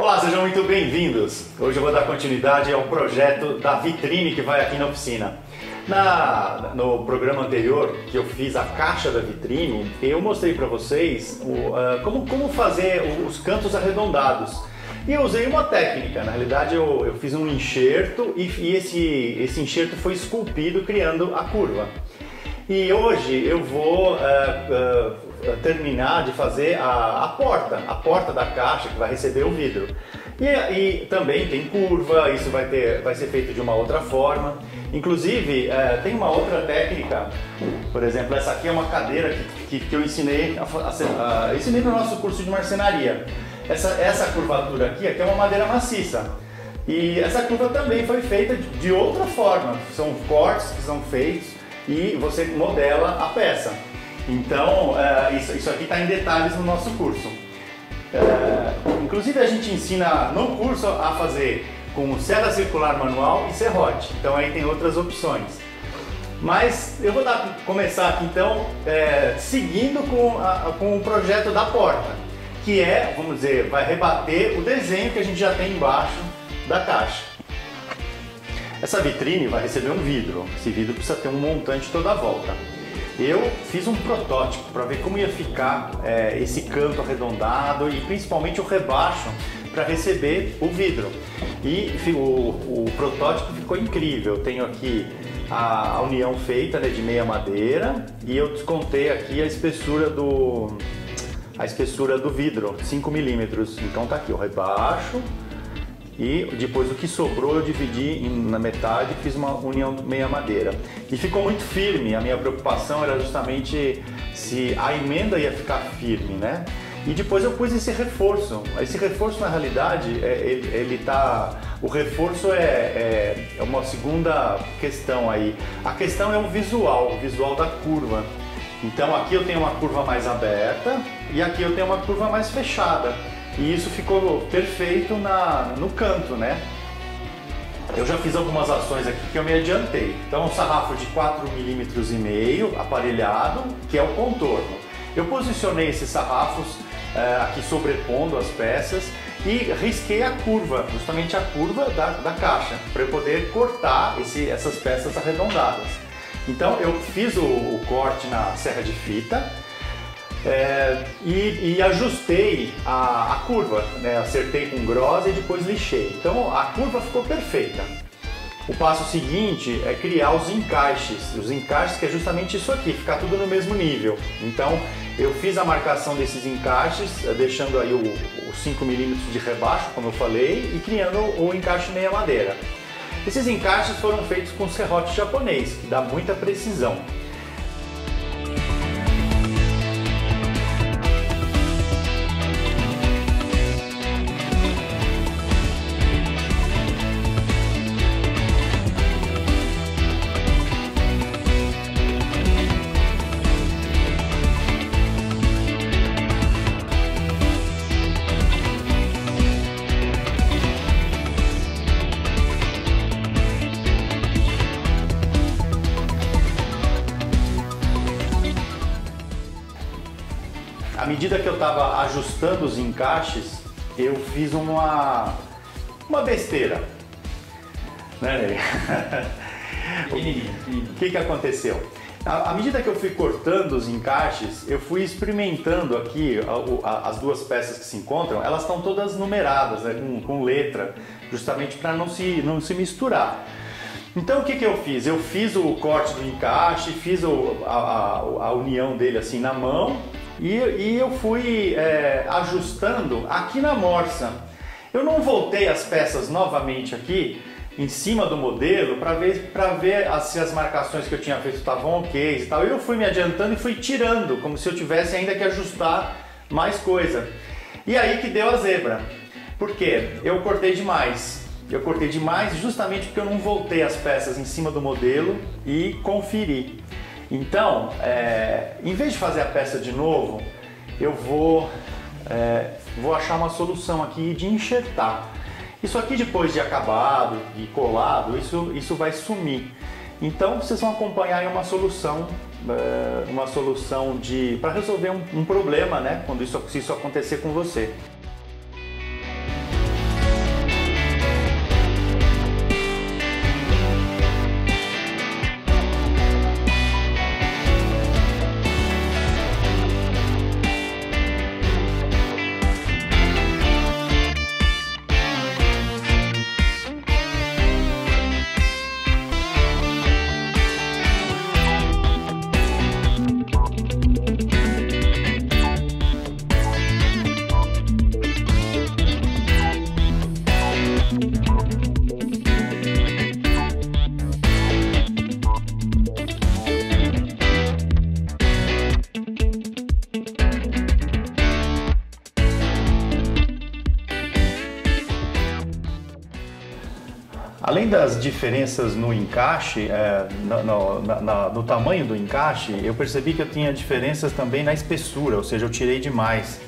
Olá, sejam muito bem-vindos! Hoje eu vou dar continuidade ao projeto da vitrine que vai aqui na oficina. No programa anterior, que eu fiz a caixa da vitrine, eu mostrei para vocês como fazer os cantos arredondados. E eu usei uma técnica, na realidade eu fiz um enxerto e esse enxerto foi esculpido criando a curva. E hoje eu vou terminar de fazer a porta da caixa que vai receber o vidro. E também tem curva, isso vai ser feito de uma outra forma. Inclusive tem uma outra técnica, por exemplo, essa aqui é uma cadeira que eu ensinei no nosso curso de marcenaria. Essa curvatura aqui é uma madeira maciça. E essa curva também foi feita de outra forma, são cortes que são feitos e você modela a peça. Então, isso aqui está em detalhes no nosso curso. Inclusive a gente ensina no curso a fazer com serra circular manual e serrote. Então aí tem outras opções. Mas eu vou começar aqui então seguindo com o projeto da porta, que vamos dizer, vai rebater o desenho que a gente já tem embaixo da caixa. Essa vitrine vai receber um vidro. Esse vidro precisa ter um montante toda a volta. Eu fiz um protótipo para ver como ia ficar esse canto arredondado e principalmente o rebaixo para receber o vidro. E o protótipo ficou incrível. Eu tenho aqui a união feita de meia madeira e eu descontei aqui a espessura do vidro, 5 milímetros. Então tá aqui o rebaixo. E depois o que sobrou eu dividi na metade e fiz uma união meia madeira. E ficou muito firme, a minha preocupação era justamente se a emenda ia ficar firme, né? E depois eu pus esse reforço. Esse reforço na realidade, o reforço é uma segunda questão aí. A questão é o visual da curva. Então aqui eu tenho uma curva mais aberta e aqui eu tenho uma curva mais fechada. E isso ficou perfeito no canto, né? Eu já fiz algumas ações aqui que eu me adiantei. Então um sarrafo de 4,5 mm aparelhado, que é o contorno. Eu posicionei esses sarrafos aqui sobrepondo as peças e risquei a curva, justamente a curva da caixa, para eu poder cortar essas peças arredondadas. Então eu fiz o corte na serra de fita, e ajustei a curva, né? Acertei com grossa e depois lixei. Então a curva ficou perfeita. O passo seguinte é criar os encaixes que é justamente isso aqui, ficar tudo no mesmo nível. Então eu fiz a marcação desses encaixes, deixando aí os 5 milímetros de rebaixo, como eu falei, e criando o encaixe meia madeira. Esses encaixes foram feitos com serrote japonês, que dá muita precisão. À medida que eu estava ajustando os encaixes, eu fiz uma besteira, né? O que aconteceu? À medida que eu fui cortando os encaixes, eu fui experimentando aqui as duas peças que se encontram, elas estão todas numeradas, né, com letra, justamente para não se misturar. Então o que eu fiz? Eu fiz o corte do encaixe, fiz a união dele assim na mão e eu fui ajustando aqui na morsa. Eu não voltei as peças novamente aqui em cima do modelo para ver se as marcações que eu tinha feito estavam ok e tal. Eu fui me adiantando e fui tirando, como se eu tivesse ainda que ajustar mais coisa. E aí que deu a zebra. Por quê? Eu cortei demais. Eu cortei demais justamente porque eu não voltei as peças em cima do modelo e conferi. Então, em vez de fazer a peça de novo, eu vou achar uma solução aqui de enxertar. Isso aqui depois de acabado e colado, isso vai sumir. Então vocês vão acompanhar aí uma solução para resolver um problema, né? Se isso acontecer com você. além das diferenças no encaixe, no tamanho do encaixe, eu percebi que eu tinha diferenças também na espessura, ou seja, eu tirei demais.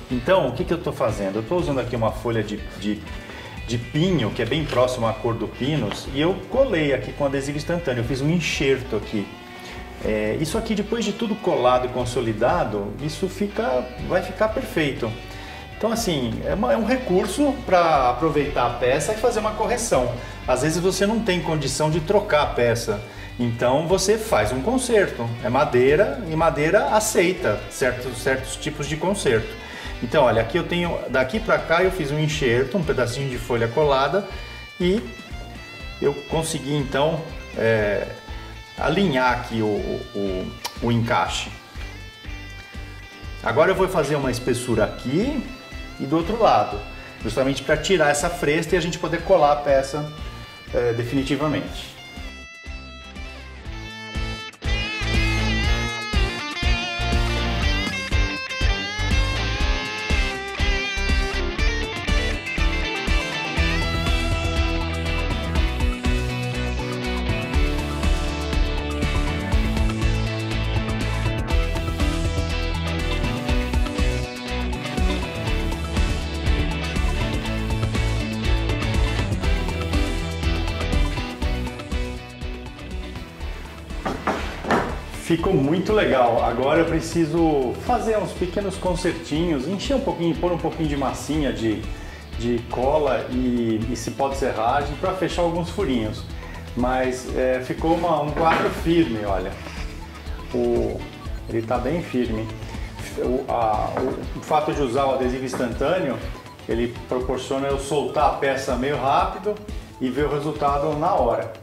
Então, o que eu estou fazendo? Eu estou usando aqui uma folha de pinho, que é bem próximo à cor do pinus, e eu colei aqui com adesivo instantâneo, eu fiz um enxerto aqui. Isso aqui, depois de tudo colado e consolidado, isso vai ficar perfeito. Então, assim, é um recurso para aproveitar a peça e fazer uma correção. Às vezes você não tem condição de trocar a peça, então você faz um conserto. É madeira e madeira aceita certos tipos de conserto. Então, olha, aqui eu tenho, daqui para cá eu fiz um enxerto, um pedacinho de folha colada e eu consegui então alinhar aqui o encaixe. Agora eu vou fazer uma espessura aqui e do outro lado, justamente para tirar essa fresta e a gente poder colar a peça definitivamente. Ficou muito legal. Agora eu preciso fazer uns pequenos consertinhos, encher um pouquinho, pôr um pouquinho de massinha de cola e se pode serragem para fechar alguns furinhos. Mas ficou um quadro firme, olha. Ele está bem firme. O fato de usar o adesivo instantâneo, ele proporciona eu soltar a peça meio rápido e ver o resultado na hora.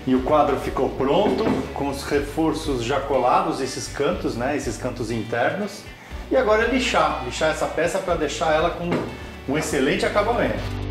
E o quadro ficou pronto, com os reforços já colados, esses cantos, né, esses cantos internos. E agora é lixar essa peça para deixar ela com um excelente acabamento.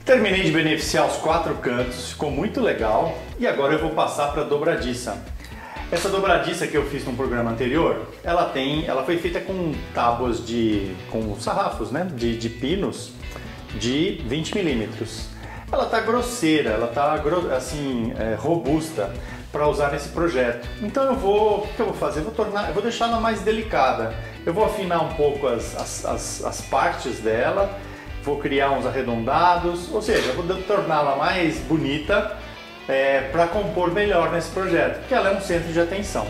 Terminei de beneficiar os 4 cantos, ficou muito legal e agora eu vou passar para a dobradiça. Essa dobradiça que eu fiz no programa anterior, ela foi feita com tábuas com sarrafos, né, de pinos de 20 milímetros. Ela tá grosseira, ela tá assim, robusta para usar nesse projeto. Então o que eu vou fazer? Eu vou deixar ela mais delicada. Eu vou afinar um pouco as partes dela. Vou criar uns arredondados, ou seja, vou torná-la mais bonita para compor melhor nesse projeto, porque ela é um centro de atenção.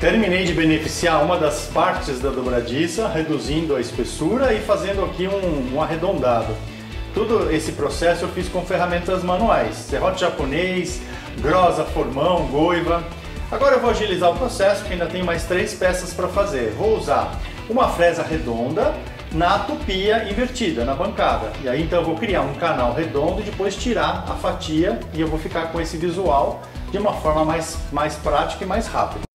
Terminei de beneficiar uma das partes da dobradiça, reduzindo a espessura e fazendo aqui um arredondado. Todo esse processo eu fiz com ferramentas manuais, serrote japonês, grosa, formão, goiva. Agora eu vou agilizar o processo, porque ainda tenho mais 3 peças para fazer. Vou usar uma fresa redonda na tupia invertida, na bancada. E aí então eu vou criar um canal redondo e depois tirar a fatia e eu vou ficar com esse visual de uma forma mais prática e mais rápida.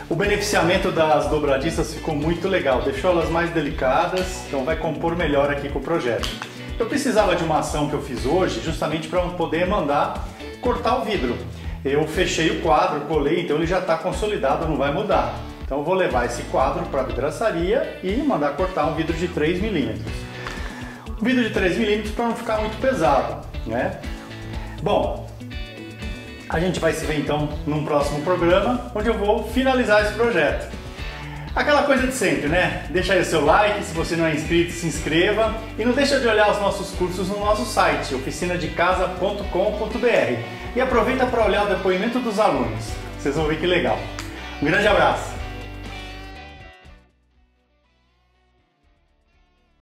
O beneficiamento das dobradiças ficou muito legal, deixou elas mais delicadas, então vai compor melhor aqui com o projeto. Eu precisava de uma ação que eu fiz hoje justamente para poder mandar cortar o vidro. Eu fechei o quadro, colei, então ele já está consolidado, não vai mudar. Então eu vou levar esse quadro para a vidraçaria e mandar cortar um vidro de 3 mm. Um vidro de 3 mm para não ficar muito pesado, né? Bom, a gente vai se ver então num próximo programa, onde eu vou finalizar esse projeto. Aquela coisa de sempre, né? Deixa aí o seu like, se você não é inscrito, se inscreva e não deixa de olhar os nossos cursos no nosso site, oficinadecasa.com.br, e aproveita para olhar o depoimento dos alunos. Vocês vão ver que legal. Um grande abraço!